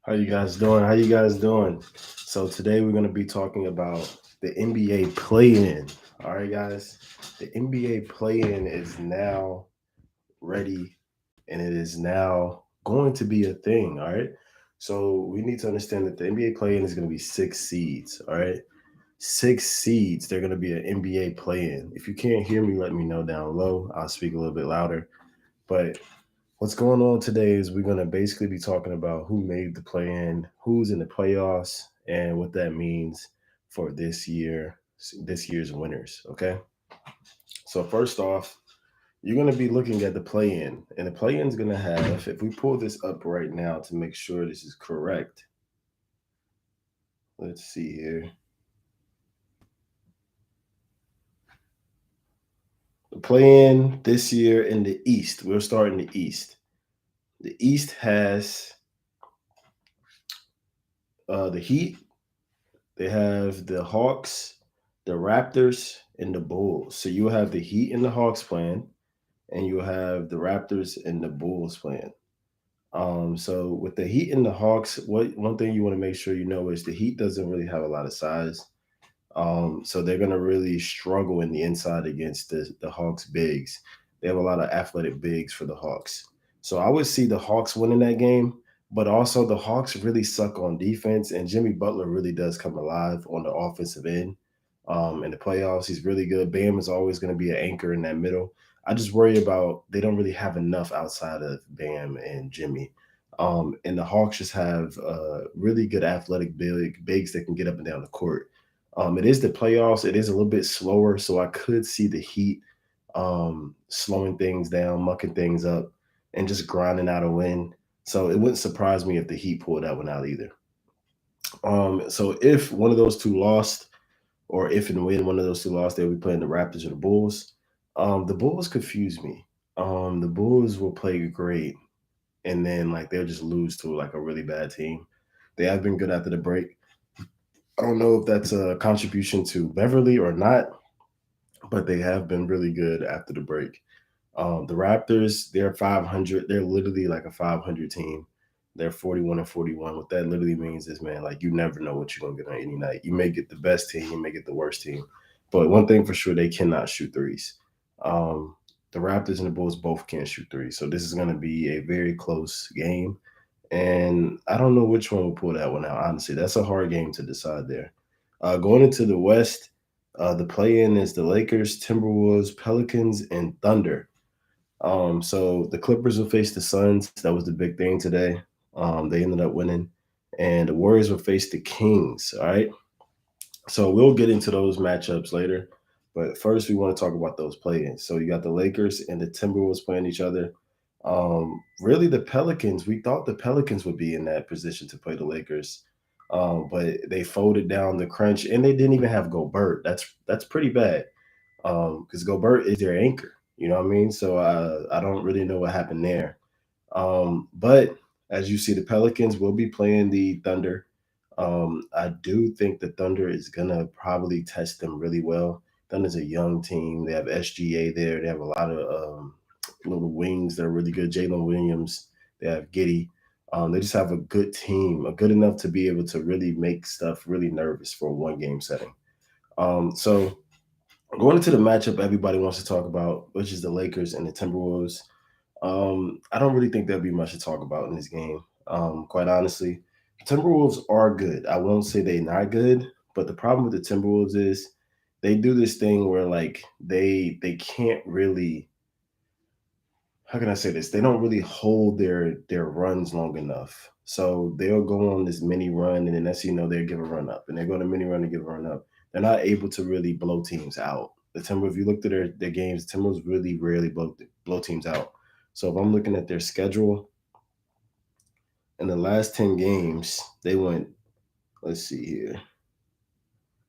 How you guys doing? How you guys doing? So today we're going to be talking about the NBA play-in. All right, guys. The NBA play-in is now ready and it is now going to be a thing, all right? So we need to understand that the NBA play-in is going to be 6 seeds, all right? 6 seeds, they're going to be an NBA play-in. If you can't hear me, let me know down low. I'll speak a little bit louder. But what's going on today is we're going to basically be talking about who made the play in, who's in the playoffs, and what that means for this year's winners. Okay. So, first off, you're going to be looking at the play in, and the play in is going to have, if we pull this up right now to make sure this is correct, let's see here. The play in this year in the East, we'll start in the East. The East has the Heat, they have the Hawks, the Raptors, and the Bulls. So you'll have the Heat and the Hawks playing, and you'll have the Raptors and the Bulls playing. So with the Heat and the Hawks, what one thing you want to make sure you know is the Heat doesn't really have a lot of size. So they're gonna really struggle in the inside against the Hawks bigs. They have a lot of athletic bigs for the Hawks. So I would see the Hawks winning that game, but also the Hawks really suck on defense, and Jimmy Butler really does come alive on the offensive end. In the playoffs, he's really good. Bam is always going to be an anchor in that middle. I just worry about they don't really have enough outside of Bam and Jimmy. And the Hawks just have really good athletic bigs that can get up and down the court. It is the playoffs. It is a little bit slower, so I could see the Heat slowing things down, mucking things up, and just grinding out a win. So it wouldn't surprise me if the Heat pulled that one out either. So if one of those two lost, or if and when one of those two lost, they'll be playing the Raptors or the Bulls. The Bulls confuse me. The Bulls will play great, and then like they'll just lose to like a really bad team. They have been good after the break. I don't know if that's a contribution to Beverly or not, but they have been really good after the break. The Raptors, they're 500. They're literally like a 500 team. They're 41 and 41. What that literally means is, man, like you never know what you're gonna get on any night. You may get the best team, you may get the worst team, but one thing for sure, they cannot shoot threes. Um, the Raptors and the Bulls both can't shoot threes, so this is gonna be a very close game. And I don't know which one will pull that one out. Honestly, that's a hard game to decide there. Going into the West, the play-in is the Lakers, Timberwolves, Pelicans, and Thunder. So the Clippers will face the Suns. That was the big thing today. They ended up winning, and the Warriors will face the Kings. All right. So we'll get into those matchups later, but first we want to talk about those play-ins. So you got the Lakers and the Timberwolves playing each other. Really, the Pelicans. We thought the Pelicans would be in that position to play the Lakers, but they folded down the crunch, and they didn't even have Gobert. That's pretty bad because Gobert is their anchor. You know what I mean? So I don't really know what happened there. But as you see, the Pelicans will be playing the Thunder. I do think the Thunder is gonna probably test them really well. Thunder's a young team. They have SGA there. They have a lot of little wings that are really good. Jalen Williams. They have Giddy. They just have a good team, a good enough to be able to really make stuff really nervous for a one game setting. So going into the matchup everybody wants to talk about, which is the Lakers and the Timberwolves. I don't really think there'll be much to talk about in this game. Quite honestly, Timberwolves are good. I won't say they're not good, but the problem with the Timberwolves is they do this thing where like they can't really, how can I say this? They don't really hold their runs long enough. So they'll go on this mini run, and then next thing you know, they'll give a run up, and they go on a mini run and give a run up. They're not able to really blow teams out. The Timber, if you looked at their games, Timberwolves really rarely blow teams out. So if I'm looking at their schedule, in the last 10 games, they went. Let's see here: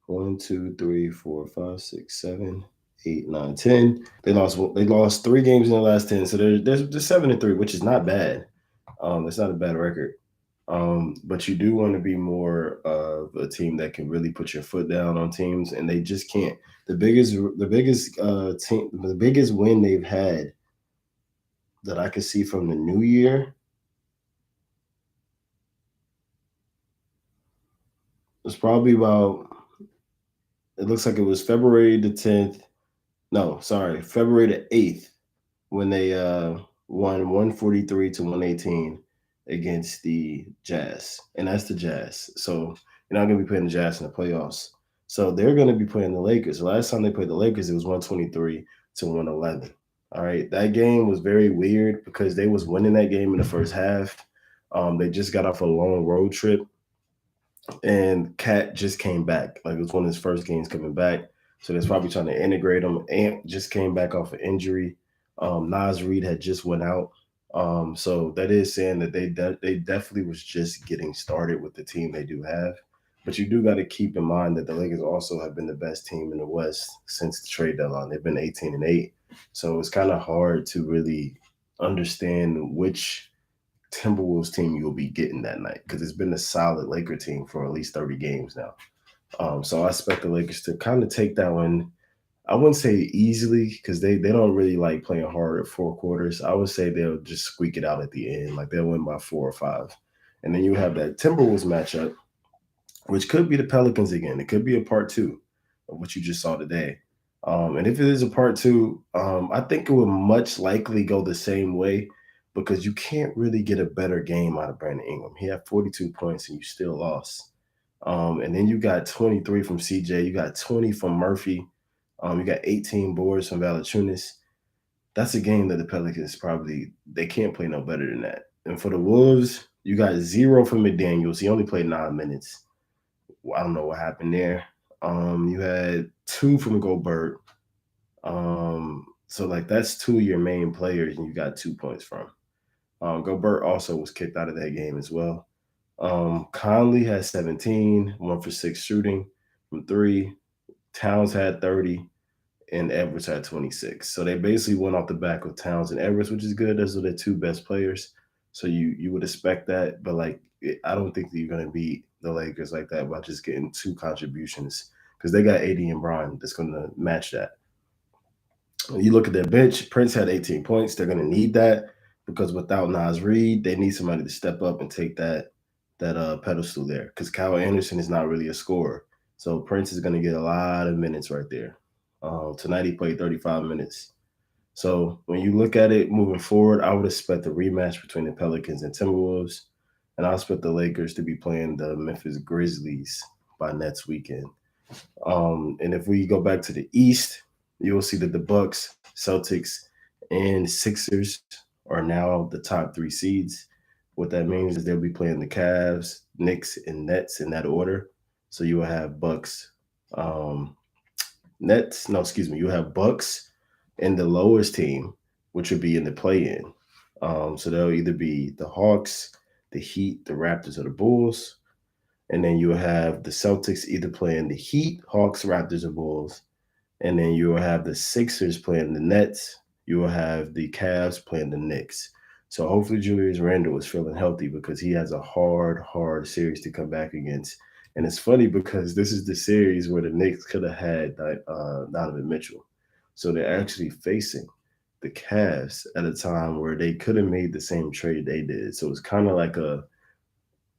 one, two, three, four, five, six, seven, eight, nine, 10. They lost 3 games in the last 10, so they're 7-3, which is not bad. That's not a bad record. But you do want to be more of a team that can really put your foot down on teams, and they just can't. The biggest win they've had that I could see from the new year It's probably about. It looks like it was February the 10th. No, sorry, February the 8th when they won 143 to 118 against the Jazz. And that's the Jazz. So you're not gonna be playing the Jazz in the playoffs. So they're gonna be playing the Lakers. The last time they played the Lakers, it was 123 to 111. All right. That game was very weird because they was winning that game in the first half. They just got off a long road trip and Cat just came back. Like it was one of his first games coming back. So that's probably trying to integrate him. Ant just came back off an injury. Nas Reed had just went out. So that is saying that they definitely was just getting started with the team they do have. But you do got to keep in mind that the Lakers also have been the best team in the West since the trade deadline. They've been 18-8. So it's kind of hard to really understand which Timberwolves team you'll be getting that night because it's been a solid Laker team for at least 30 games now. So I expect the Lakers to kind of take that one. I wouldn't say easily because they don't really like playing hard at four quarters. I would say they'll just squeak it out at the end, like they'll win by 4 or 5. And then you have that Timberwolves matchup, which could be the Pelicans again. It could be a part two of what you just saw today. And if it is a part two, I think it would much likely go the same way because you can't really get a better game out of Brandon Ingram. He had 42 points and you still lost. And then you got 23 from CJ, you got 20 from Murphy, you got 18 boards from Valachunas. That's a game that the Pelicans probably they can't play no better than that. And for the Wolves, you got 0 from McDaniels. He only played 9 minutes. I don't know what happened there. You had 2 from Gobert. So like that's 2 of your main players, and you got 2 points from. Gobert also was kicked out of that game as well. Conley had 17, 1 for 6 shooting from three. Towns had 30, and Edwards had 26. So they basically went off the back of Towns and Edwards, which is good. Those are their two best players. So you would expect that, but like I don't think that you're gonna beat the Lakers like that by just getting 2 contributions because they got AD and Bron that's gonna match that. When you look at their bench, Prince had 18 points. They're gonna need that because without Nas Reed, they need somebody to step up and take that pedestal there. Because Kyle Anderson is not really a scorer, so Prince is gonna get a lot of minutes right there. Tonight he played 35 minutes. So when you look at it moving forward, I would expect a rematch between the Pelicans and Timberwolves, and I expect the Lakers to be playing the Memphis Grizzlies by next weekend. And if we go back to the East, you'll see that the Bucks, Celtics, and Sixers are now the top 3 seeds. What that means is they'll be playing the Cavs, Knicks, and Nets in that order. So you will have Bucks, Nets. No, excuse me. You have Bucks and the lowest team, which would be in the play-in. So they'll either be the Hawks, the Heat, the Raptors, or the Bulls. And then you have the Celtics either playing the Heat, Hawks, Raptors, or Bulls. And then you will have the Sixers playing the Nets. You will have the Cavs playing the Knicks. So hopefully Julius Randle is feeling healthy because he has a hard series to come back against. And it's funny because this is the series where the Knicks could have had Donovan Mitchell. So they're actually facing the Cavs at a time where they could have made the same trade they did. So it's kind of like a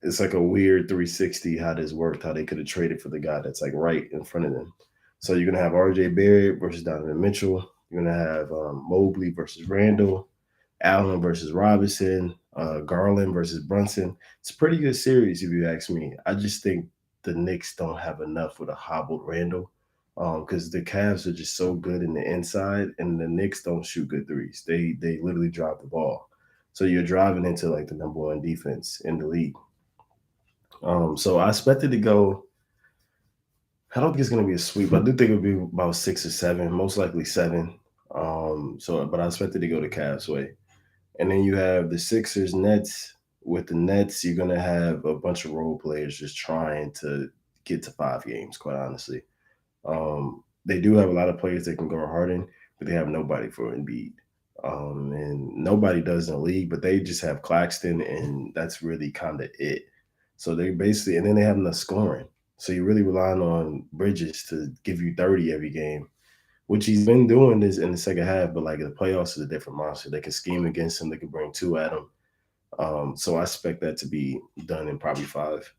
weird 360 how this worked, how they could have traded for the guy that's like right in front of them. So you're gonna have RJ Barrett versus Donovan Mitchell. You're gonna have Mobley versus Randall, Allen versus Robinson, Garland versus Brunson. It's a pretty good series if you ask me. I just think the Knicks don't have enough with a hobbled Randall because the Cavs are just so good in the inside, and the Knicks don't shoot good threes. They literally drop the ball. So you're driving into like the number one defense in the league. So I expected to go. I don't think it's going to be a sweep. I do think it'll be about 6 or 7, most likely 7. But I expected to go the Cavs way. And then you have the Sixers, Nets. With the Nets, you're going to have a bunch of role players just trying to get to 5 games, quite honestly. They do have a lot of players that can go Harden, but they have nobody for Embiid. And nobody does in the league, but they just have Claxton, and that's really kind of it. So they basically, and then they have enough scoring. So you're really relying on Bridges to give you 30 every game, which he's been doing this in the second half. But like the playoffs is a different monster. They can scheme against him. They can bring 2 at him. So I expect that to be done in probably 5.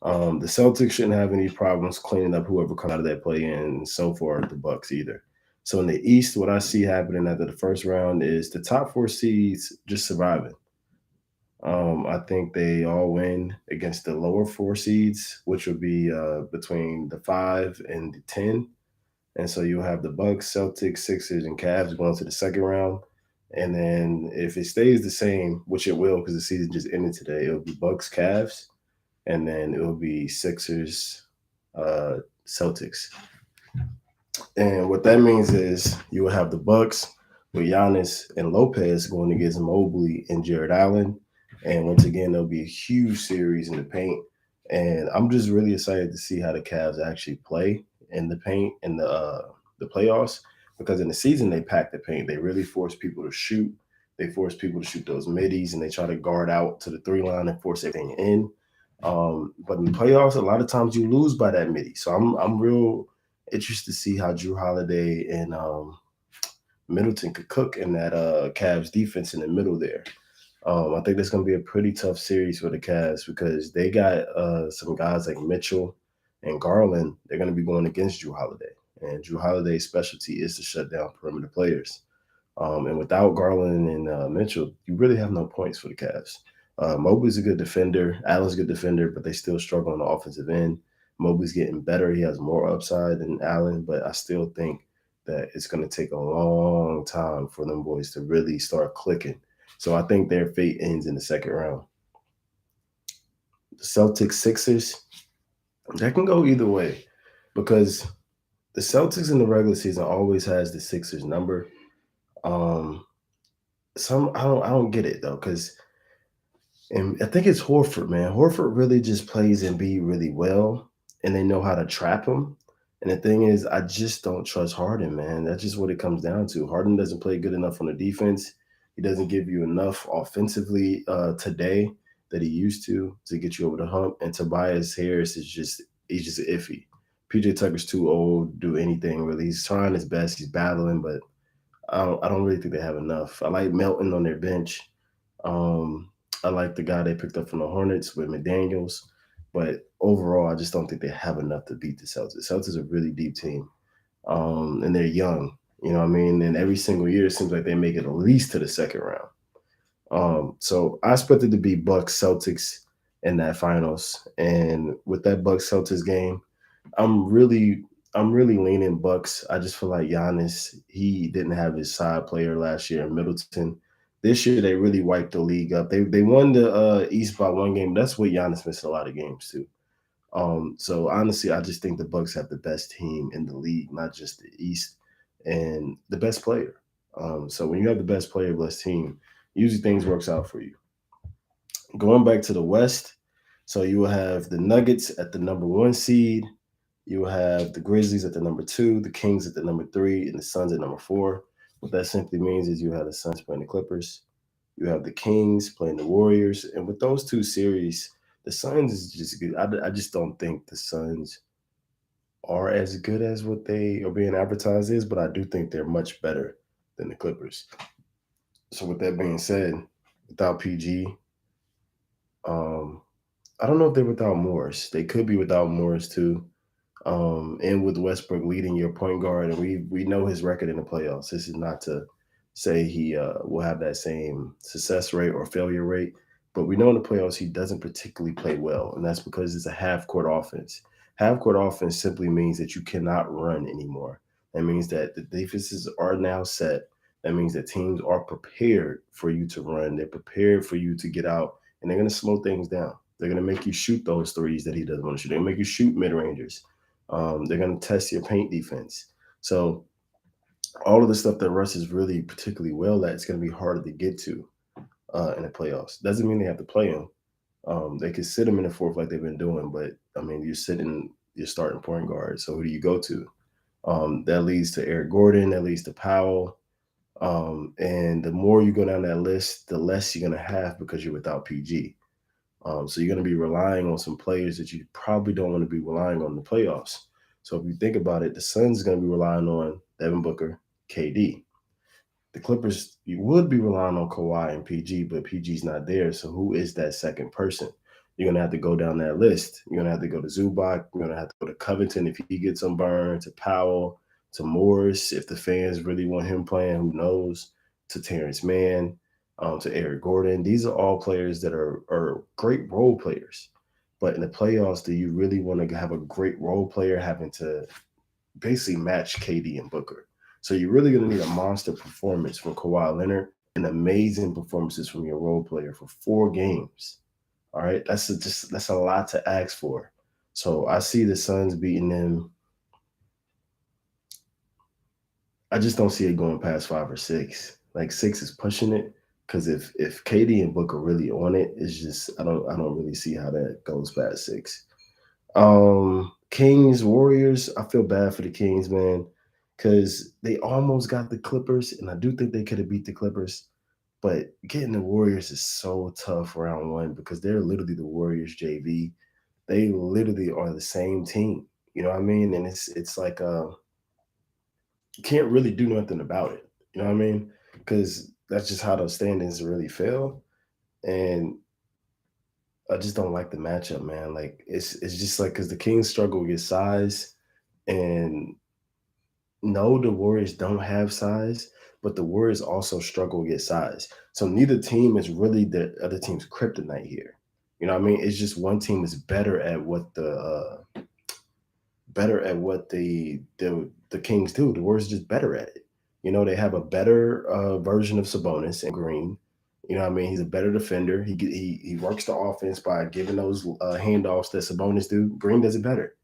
The Celtics shouldn't have any problems cleaning up whoever comes out of that play in, and so far the Bucks either. So in the East, what I see happening after the first round is the top four seeds just surviving. I think they all win against the lower four seeds, which would be between the 5 and the 10. And so you'll have the Bucks, Celtics, Sixers, and Cavs going to the second round. And then if it stays the same, which it will because the season just ended today, it'll be Bucks, Cavs, and then it will be Sixers, Celtics. And what that means is you will have the Bucks with Giannis and Lopez going against Mobley and Jared Allen. And once again, there'll be a huge series in the paint. And I'm just really excited to see how the Cavs actually play in the paint in the playoffs because in the season they pack the paint. They really force people to shoot. They force people to shoot those middies and they try to guard out to the 3 line and force everything in. But in the playoffs, a lot of times you lose by that midi. So I'm real interested to see how Drew Holiday and Middleton could cook in that Cavs defense in the middle there. I think that's going to be a pretty tough series for the Cavs because they got some guys like Mitchell and Garland. They're going to be going against Drew Holiday, and Drew Holiday's specialty is to shut down perimeter players. And without Garland and Mitchell, you really have no points for the Cavs. Mobley's a good defender. Allen's a good defender, but they still struggle on the offensive end. Mobley's getting better. He has more upside than Allen, but I still think that it's going to take a long time for them boys to really start clicking. So I think their fate ends in the second round. The Celtics Sixers, that can go either way because the Celtics in the regular season always has the Sixers number. Um, some I don't get it though because and I think it's Horford, man. Horford really just plays Embiid really well, and they know how to trap him. And the thing is, I just don't trust Harden, man. That's just what it comes down to. Harden doesn't play good enough on the defense. He doesn't give you enough offensively today that he used to get you over the hump. And Tobias Harris is just he's just iffy. PJ Tucker's too old to do anything really. He's trying his best. He's battling, but I don't really think they have enough. I like Melton on their bench. Um, I like the guy they picked up from the Hornets with McDaniels, but overall, I just don't think they have enough to beat the Celtics. Celtics are a really deep team, and they're young. You know what I mean? And every single year, it seems like they make it at least to the second round. So I expected to be Bucks Celtics in that finals, and with that Bucks Celtics game, I'm really I'm really leaning Bucks. I just feel like Giannis, he didn't have his side player last year in Middleton. This year they really wiped the league up. They won the East by one game. That's what Giannis missed a lot of games too. So honestly, I just think the Bucks have the best team in the league, not just the East, and the best player. So when you have the best player, best team, usually things works out for you. Going back to the West, so you will have the Nuggets at the number one seed. You will have the Grizzlies at the number two, the Kings at the number three, and the Suns at number four. What that simply means is you have the Suns playing the Clippers, you have the Kings playing the Warriors, and with those two series, the Suns is just good. I just don't think the Suns are as good as what they are being advertised is, but I do think they're much better than the Clippers. So with that being said, without PG, um, I don't know if they're without Morris. They could be without Morris too. And with Westbrook leading your point guard, and we know his record in the playoffs. This is not to say he will have that same success rate or failure rate, but we know in the playoffs he doesn't particularly play well, and that's because it's a half court offense. Half court offense simply means that you cannot run anymore. That means that the defenses are now set. That means that teams are prepared for you to run. They're prepared for you to get out, and they're going to slow things down. They're going to make you shoot those threes that he doesn't want to shoot. They're going to make you shoot mid rangers. They're going to test your paint defense. So all of the stuff that Russ is really particularly well at, it's going to be harder to get to in the playoffs. Doesn't mean they have to play him. They could sit him in the fourth like they've been doing, but I mean, you're sitting your starting point guard. So who do you go to? That leads to Eric Gordon. That leads to Powell. And the more you go down that list, the less you're going to have because you're without PG. So you're going to be relying on some players that you probably don't want to be relying on in the playoffs. So if you think about it, the Suns is going to be relying on Devin Booker, KD. The Clippers, you would be relying on Kawhi and PG, but PG's not there. So who is that second person? You're gonna have to go down that list. You're gonna have to go to Zubac. You're gonna have to go to Covington if he gets some burn, to Powell, to Morris if the fans really want him playing. Who knows? To Terrence Mann, to Eric Gordon. These are all players that are great role players. But in the playoffs, do you really want to have a great role player having to basically match KD and Booker? So you're really going to need a monster performance from Kawhi Leonard and amazing performances from your role player for 4 games. All right, that's a lot to ask for. So I see the Suns beating them. I just don't see it going past 5 or 6. Like 6 is pushing it because if KD and Book are really on it, it's just I don't really see how that goes past 6. Kings Warriors. I feel bad for the Kings, man, because they almost got the Clippers, and I do think they could have beat the Clippers. But getting the Warriors is so tough round one because they're literally the Warriors JV. They literally are the same team. You know what I mean? And it's like you can't really do nothing about it. You know what I mean? Because that's just how those standings really feel. And I just don't like the matchup, man. Like it's just like because the Kings struggle with size, and no, the Warriors don't have size, but the Warriors also struggle with size. So neither team is really the other team's kryptonite here. You know what I mean? It's just one team is better at what the Kings do. The Warriors are just better at it. You know, they have a better version of Sabonis and Green. You know what I mean? He's a better defender. He works the offense by giving those handoffs that Sabonis do. Green does it better.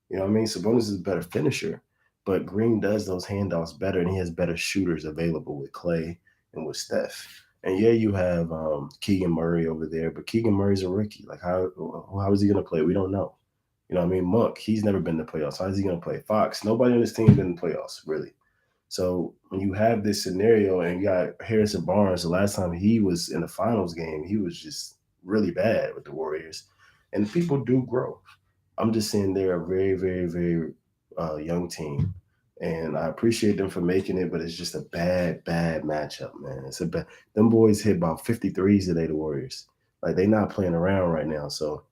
You know what I mean? Sabonis is a better finisher, but Green does those handoffs better, and he has better shooters available with Clay and with Steph. And yeah, you have Keegan Murray over there, but Keegan Murray's a rookie. Like how is he going to play? We don't know. You know what I mean? Monk, he's never been in the playoffs. How is he going to play? Fox, nobody on this team been in the playoffs, really. So when you have this scenario and you got Harrison Barnes, the last time he was in the finals game, he was just really bad with the Warriors. And people do grow. I'm just saying they're a very, very, very young team. And I appreciate them for making it, but it's just a bad, bad matchup, man. It's a bad. Them boys hit about 53s today, the Warriors. Like they not playing around right now. So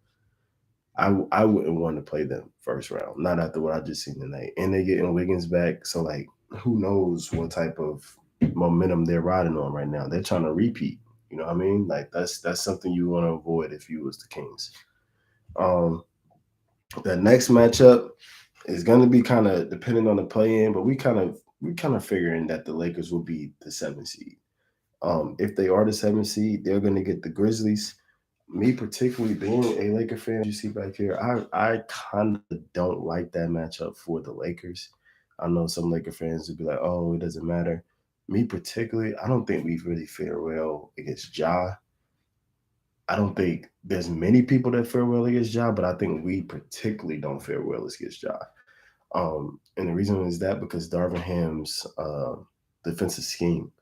I wouldn't want to play them first round, not after what I just seen tonight. And they're getting Wiggins back, so like who knows what type of momentum they're riding on right now. They're trying to repeat. You know what I mean? Like that's something you want to avoid if you was the Kings. Um, the next matchup is going to be kind of dependent on the play in, but we kind of figuring that the Lakers will be the 7th seed. If they are the 7th seed, they're going to get the Grizzlies. Me particularly being a Laker fan, you see back here, I kind of don't like that matchup for the Lakers. I know some Laker fans would be like, "Oh, it doesn't matter." Me particularly, I don't think we really fare well against Ja. I don't think there's many people that fare well against Ja, but I think we particularly don't fare well against Ja. And the reason is that because Darvin Ham's defensive scheme.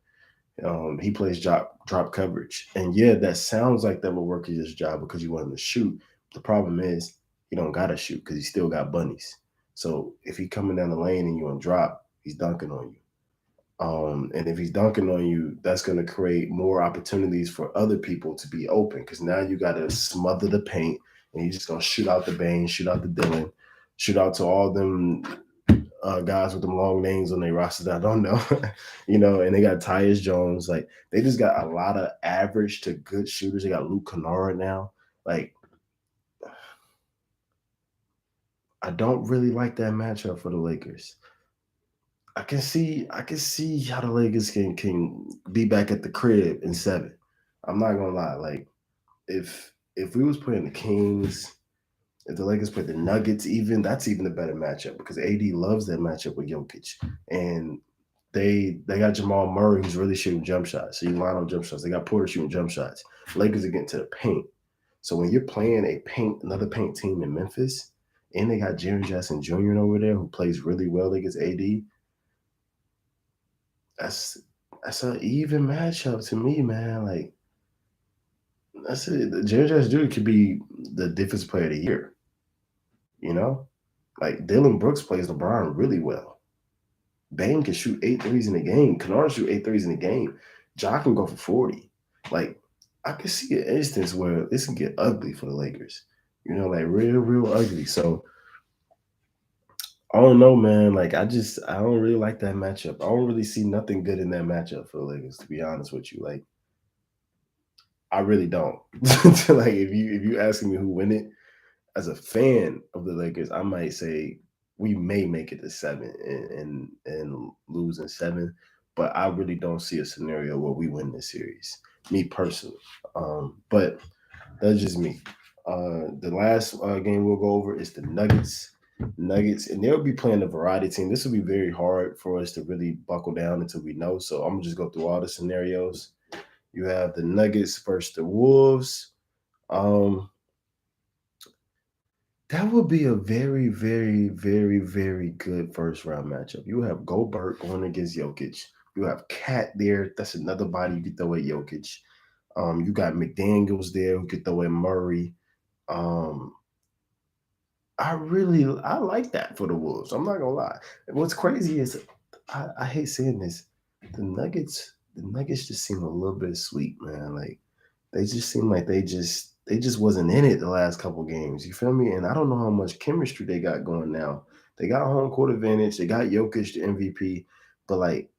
He plays drop coverage, and yeah, that sounds like that will work his job because you want him to shoot. The problem is he don't gotta shoot because he still got bunnies. So if he coming down the lane and you on drop, he's dunking on you. And if he's dunking on you, that's going to create more opportunities for other people to be open because now you got to smother the paint and you're just going to shoot out the Bane, shoot out the Dylan, shoot out to all them guys with them long names on their rosters that I don't know, and they got Tyus Jones. Like they just got a lot of average to good shooters. They got Luke Kennard now. Like I don't really like that matchup for the Lakers. I can see how the Lakers can be back at the crib in 7. I'm not gonna lie. Like if we was playing the Kings, if the Lakers played the Nuggets, even that's even a better matchup because AD loves that matchup with Jokic, and they got Jamal Murray who's really shooting jump shots. So you line up jump shots. They got Porter shooting jump shots. Lakers are getting to the paint. So when you're playing another paint team in Memphis, and they got Jaren Jackson Jr. over there who plays really well against AD, that's that's an even matchup to me, man. Like that's it. Jaren Jackson Jr. could be the defensive player of the year. You know, like Dylan Brooks plays LeBron really well. Bane can shoot 8 threes in a game. Kennard shoot 8 threes in a game. Ja can go for 40. Like I could see an instance where this can get ugly for the Lakers. Like real ugly. So I don't know, man. Like I don't really like that matchup. I don't really see nothing good in that matchup for the Lakers, to be honest with you. Like I really don't. Like if you asking me who win it, as a fan of the Lakers, I might say we may make it to seven and lose in seven, but I really don't see a scenario where we win this series. Me personally, but that's just me. The last game we'll go over is the Nuggets. Nuggets, and they'll be playing a variety team. This will be very hard for us to really buckle down until we know. So I'm gonna just go through all the scenarios. You have the Nuggets versus the Wolves. Um, that would be a very good first round matchup. You have Gobert going against Jokic. You have Cat there. That's another body you could throw at Jokic. You got McDaniels there who could throw at Murray. Um, I like that for the Wolves. I'm not gonna lie. What's crazy is I hate saying this. The Nuggets just seem a little bit sweet, man. Like they just seem like they just wasn't in it the last couple games. You feel me? And I don't know how much chemistry they got going now. They got home court advantage. They got Jokic the MVP. But like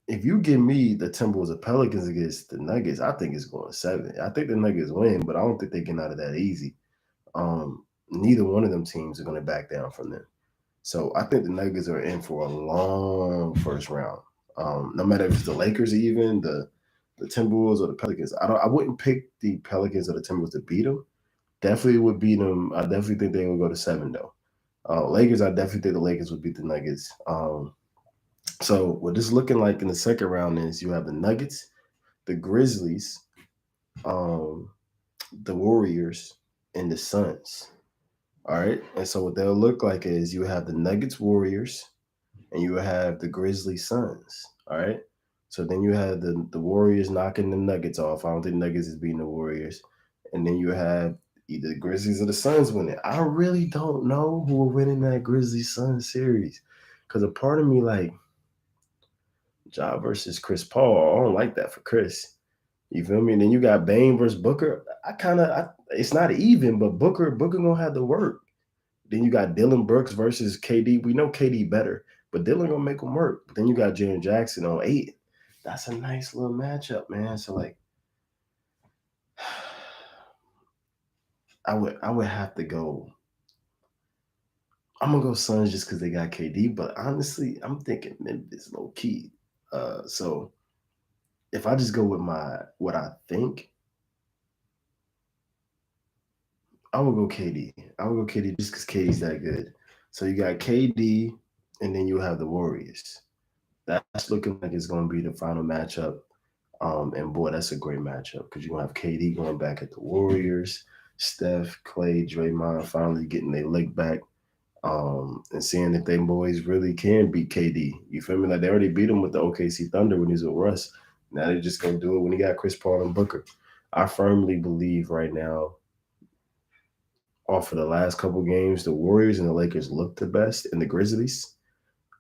if you give me the Timberwolves or Pelicans against the Nuggets, I think it's going seven. I think the Nuggets win, but I don't think they get out of that easy. Neither one of them teams are going to back down from them. So I think the Nuggets are in for a long first round. No matter if it's the Lakers, even the Timberwolves or the Pelicans. I wouldn't pick the Pelicans or the Timberwolves to beat them. Definitely would beat them. I definitely think they would go to seven though. Lakers, I definitely think the Lakers would beat the Nuggets. So what this looking like in the second round is you have the Nuggets, the Grizzlies, um, the Warriors, and the Suns. All right. And so what they'll look like is you have the Nuggets Warriors and you have the Grizzly Suns. All right. So then you have the Warriors knocking the Nuggets off. I don't think Nuggets is beating the Warriors. And then you have either the Grizzlies or the Suns winning. I really don't know who will win in that Grizzly Suns series. Because a part of me like Ja versus Chris Paul. I don't like that for Chris. You feel me? And then you got Bane versus Booker. It's not even, but Booker gonna have to work. Then you got Dylan Brooks versus KD. We know KD better, but Dylan gonna make him work. But then you got Jaren Jackson on eight. That's a nice little matchup, man. So like, I would have to go. I'm gonna go Suns just because they got KD. But honestly, I'm thinking Memphis low key. So if I just go with my what I think, I would go KD. I would go KD just because KD's that good. So you got KD, and then you have the Warriors. That's looking like it's going to be the final matchup. And boy, that's a great matchup because you're going to have KD going back at the Warriors, Steph, Clay, Draymond finally getting their leg back, and seeing if they boys really can beat KD. You feel me? Like they already beat him with the OKC Thunder when he was with Russ. Now they're just going to do it when he got Chris Paul and Booker. I firmly believe right now, off of the last couple games, the Warriors and the Lakers look the best, and the Grizzlies.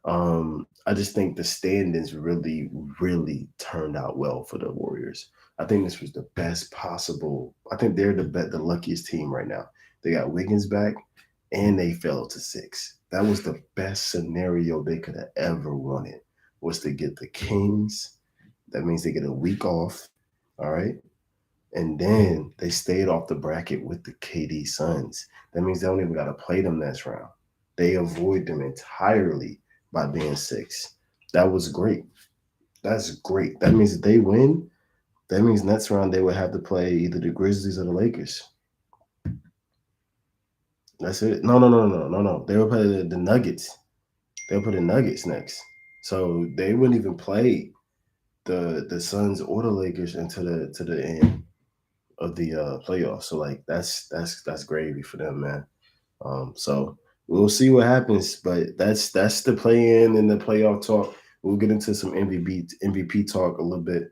I just think the standings really turned out well for the Warriors. I think this was the best possible. I think they're the luckiest team right now. They got Wiggins back, and they fell to six. That was the best scenario they could have ever wanted. Was to get the Kings. That means they get a week off. All right. And then they stayed off the bracket with the KD Suns. That means they don't even got to play them next round. They avoid them entirely by being six. That was great. That's great. That means if they win, that means next round they would have to play either the Grizzlies or the Lakers. That's it. No. They would play the Nuggets. They'll put the Nuggets next. So they wouldn't even play the Suns or the Lakers until the end of the playoffs. So like that's gravy for them, man. So we'll see what happens, but that's the play in and the playoff talk. We'll get into some MVP talk a little bit.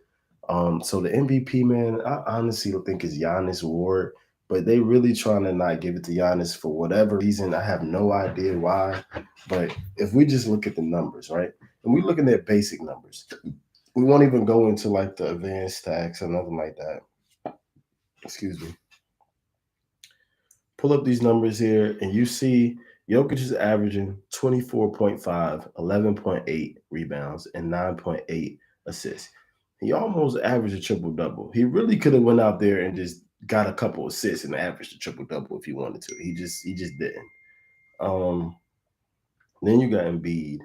So the MVP, man, I honestly think is Giannis Ward, but they really trying to not give it to Giannis for whatever reason. I have no idea why, but if we just look at the numbers, right, and we looking at basic numbers, we won't even go into like the advanced stats or nothing like that. excuse me, pull up these numbers here, and you see Jokic is averaging 24.5, 11.8 rebounds, and 9.8 assists. He almost averaged a triple double. He really could have went out there and just got a couple assists and averaged a triple double if he wanted to. He just didn't. Um, then you got Embiid.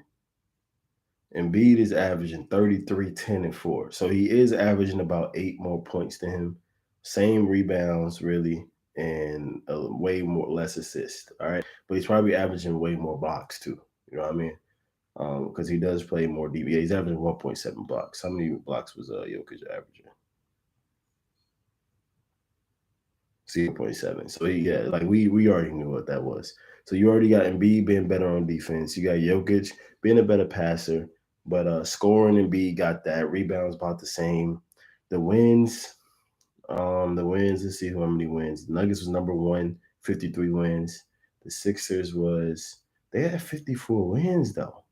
Embiid is averaging 33, 10, and 4. So he is averaging about 8 more points than him. Same rebounds, really, and way more less assists. All right. But he's probably averaging way more blocks, too. You know what I mean? Because he does play more deep. Yeah, he's averaging 1.7 blocks. How many blocks was Jokic averaging? 0.7. So yeah, like we already knew what that was. So you already got Embiid being better on defense. You got Jokic being a better passer, but scoring Embiid got that. Rebounds about the same. The wins, let's see how many wins. The Nuggets was number one, 53 wins. The Sixers was they had 54 wins though.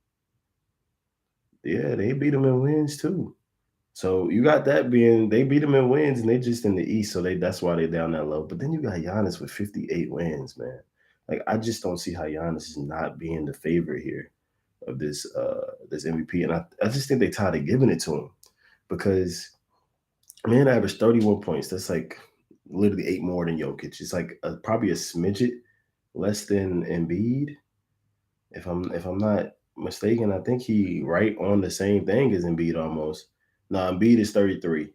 Yeah, they beat them in wins too. So you got that being they beat them in wins and they just in the East, so that's why they down that low. But then you got Giannis with 58 wins, man. Like I just don't see how Giannis is not being the favorite here of this MVP. And I just think they tired of giving it to him because man averaged 31 points. That's like literally eight more than Jokic. It's like probably a smidget less than Embiid. If I'm not mistaken, I think he right on the same thing as Embiid almost. No, Embiid is 33.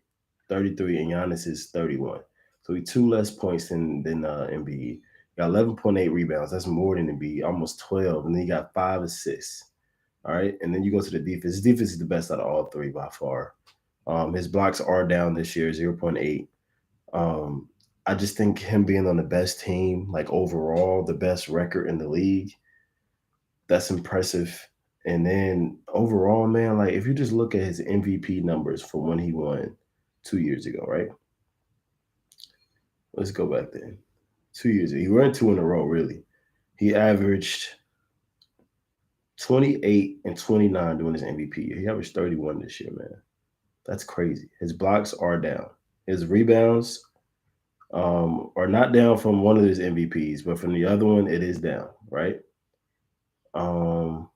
33 and Giannis is 31. So he two less points than Embiid. Got 11.8 rebounds. That's more than Embiid, almost 12. And then he got five assists. All right. And then you go to the defense. His defense is the best out of all three by far. His blocks are down this year, 0.8. Um, I just think him being on the best team, like overall, the best record in the league, that's impressive. And then overall, man, like if you just look at his MVP numbers from when he won 2 years ago, right? Let's go back then. 2 years ago. He won two in a row, really. He averaged 28 and 29 during his MVP year. He averaged 31 this year, man. That's crazy. His blocks are down. His rebounds are not down from one of his MVPs, but from the other one, it is down, right? Um,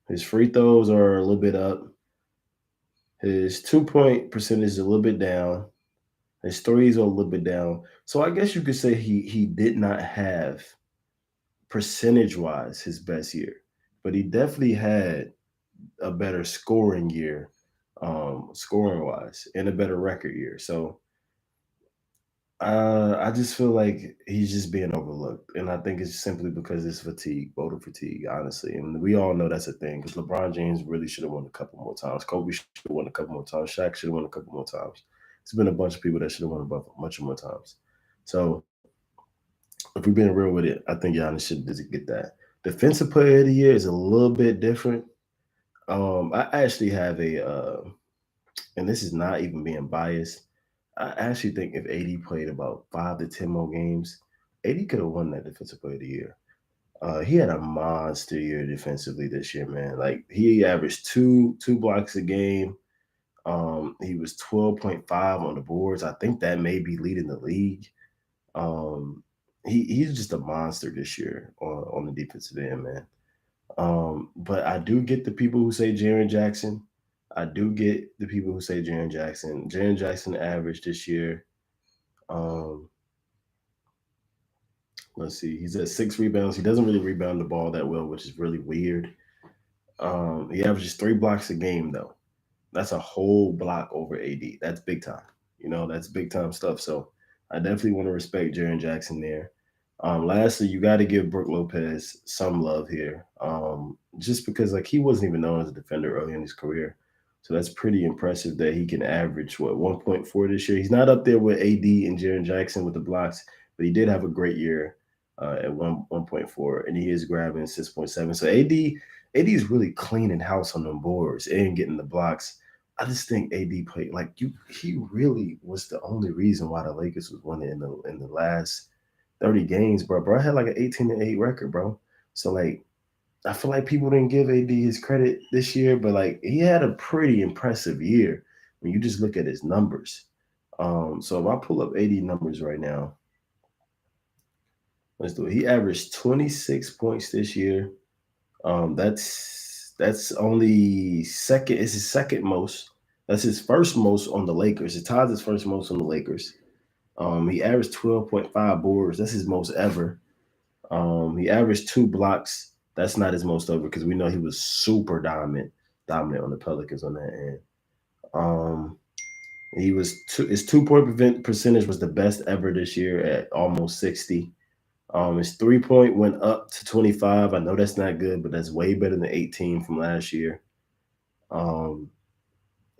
his free throws are a little bit up. His 2 point percentage is a little bit down. His threes are a little bit down. So I guess you could say he did not have percentage wise his best year, but he definitely had a better scoring year, scoring wise, and a better record year. So I just feel like he's just being overlooked, and I think it's simply because it's fatigue, voter fatigue, honestly. And we all know that's a thing because LeBron James really should have won a couple more times. Kobe should have won a couple more times. Shaq should have won a couple more times. There's been a bunch of people that should have won a bunch more times. So if we're being real with it, I think Giannis should get that. Defensive Player of the Year is a little bit different. I actually have and this is not even being biased. I actually think if AD played about 5 to 10 more games, AD could have won that Defensive Player of the Year. He had a monster year defensively this year, man. Like he averaged two blocks a game. He was 12.5 on the boards. I think that may be leading the league. Um, he's just a monster this year on the defensive end, man. But I do get the people who say Jaren Jackson. I do get the people who say Jaren Jackson. Jaren Jackson averaged this year. Um, let's see, he's at 6 rebounds. He doesn't really rebound the ball that well, which is really weird. He averages 3 blocks a game though. That's a whole block over AD. That's big time. That's big time stuff. So I definitely want to respect Jaren Jackson there. Lastly, you got to give Brooke Lopez some love here, just because like he wasn't even known as a defender early in his career. So that's pretty impressive that he can average 1.4 this year. He's not up there with AD and Jaren Jackson with the blocks, but he did have a great year at 1.4, and he is grabbing 6.7. So AD is really cleaning house on them boards and getting the blocks. I just think AD played like you. He really was the only reason why the Lakers was winning in the last 30 games, bro. Bro had like an 18-8 record, bro. So like I feel like people didn't give AD his credit this year, but like he had a pretty impressive year when you just look at his numbers. So if I pull up AD numbers right now, let's do it. He averaged 26 points this year. That's only second. It's his second most. That's his first most on the Lakers. It ties his first most on the Lakers. He averaged 12.5 boards. That's his most ever. He averaged 2 blocks. That's not his most ever because we know he was super dominant on the Pelicans on that end. Um, he was his 2 point percentage was the best ever this year at almost 60. His 3 point went up to 25. I know that's not good, but that's way better than 18 from last year. Um,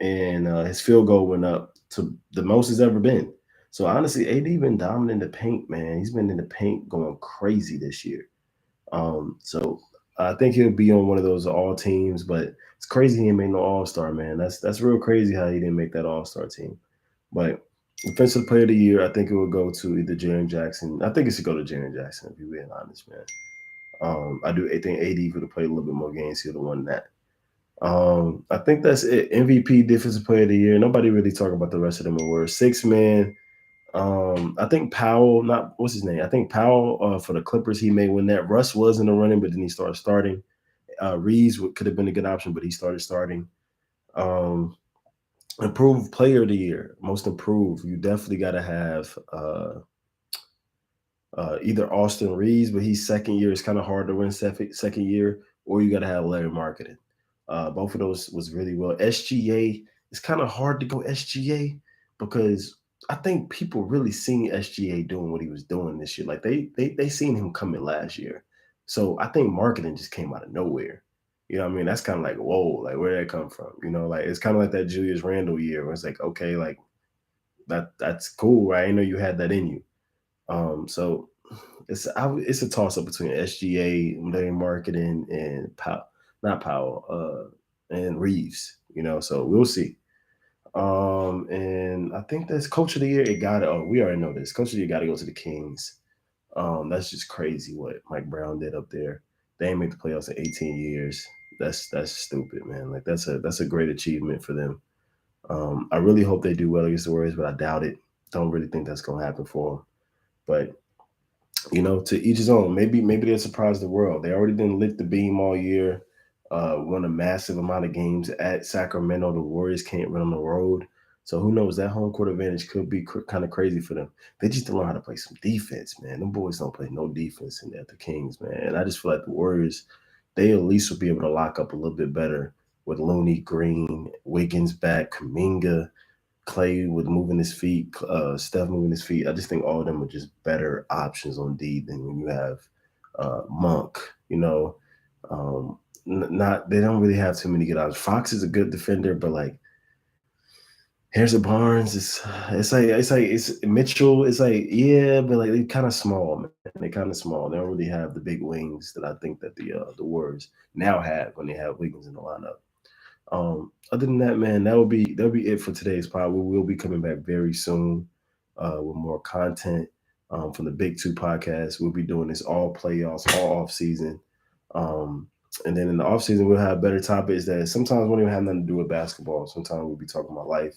and his field goal went up to the most it's ever been. So honestly, AD been dominant in the paint, man. He's been in the paint going crazy this year. So I think he'll be on one of those all teams, but it's crazy he didn't make no All Star, man. That's real crazy how he didn't make that All Star team. But defensive player of the year, I think it will go to either Jaren Jackson. I think it should go to Jaren Jackson, if you're being honest, man. I think AD could have played a little bit more games. He'd have won that. I think that's it. MVP, defensive player of the year. Nobody really talk about the rest of them awards. Six man. I think Powell, not what's his name? I think Powell for the Clippers, he may win that. Russ was in the running, but then he started starting. Reeves could have been a good option, but he started starting. Um, Improved player of the year, most improved. You definitely got to have either Austin Reeves, but he's second year. It's kind of hard to win second year, or you got to have Larry Marketing. Both of those was really well. SGA, it's kind of hard to go SGA because I think people really seen SGA doing what he was doing this year. Like they seen him coming last year. So I think marketing just came out of nowhere. You know what I mean? That's kind of like, whoa, like where did that come from? You know, like it's kind of like that Julius Randle year where it's like, okay, like that's cool. Right? I didn't know you had that in you. So it's a toss up between SGA, Larry Marketing, and not Powell, and Reeves. You know, so we'll see. And I think that's coach of the year. It got it. Oh, we already know this. Coach of the year got to go to the Kings. That's just crazy what Mike Brown did up there. They ain't made the playoffs in 18 years. That's stupid, man. Like that's a great achievement for them. I really hope they do well against the Warriors, but I doubt it. Don't really think that's gonna happen for them. But to each his own. Maybe they'll surprise the world. They already didn't lick the beam all year. Won a massive amount of games at Sacramento. The Warriors can't run on the road, so who knows? That home court advantage could be kind of crazy for them. They just don't know how to play some defense, man. Them boys don't play no defense in at the Kings, man. And I just feel like the Warriors, they at least will be able to lock up a little bit better with Looney, Green, Wiggins back, Kaminga. Clay with moving his feet, Steph moving his feet. I just think all of them are just better options on D than when you have Monk. Um, not they don't really have too many good options. Fox is a good defender, but like Harrison Barnes, it's Mitchell. It's like yeah, but like they're kind of small, man. They're kind of small. They don't really have the big wings that I think that the Warriors now have when they have Wiggins in the lineup. Other than that, man, that'll be it for today's pod. We will be coming back very soon with more content from the Big Two podcast. We'll be doing this all playoffs, all off season. Um, and then in the off season, we'll have better topics that sometimes won't even have nothing to do with basketball. Sometimes we'll be talking about life,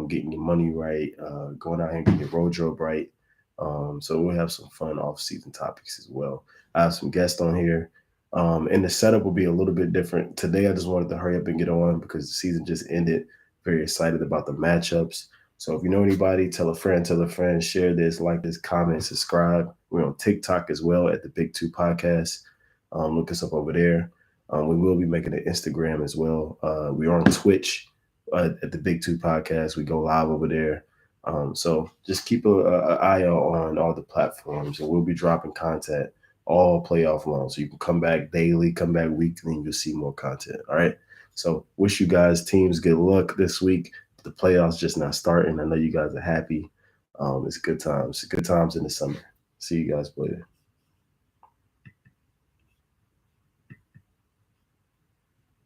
getting your money right, going out here and getting your wardrobe right. So we'll have some fun off-season topics as well. I have some guests on here, and the setup will be a little bit different today. I just wanted to hurry up and get on because the season just ended. Very excited about the matchups. So if you know anybody, tell a friend, share this, like this, comment, subscribe. We're on TikTok as well at the Big Two Podcast. Look us up over there. We will be making an Instagram as well. We are on Twitch at the Big Two Podcast. We go live over there. So just keep a eye out on all the platforms, and we'll be dropping content all playoff long. So you can come back daily, come back weekly, and you'll see more content. All right. So wish you guys teams good luck this week. The playoffs just not starting. I know you guys are happy. It's good times. Good times in the summer. See you guys later.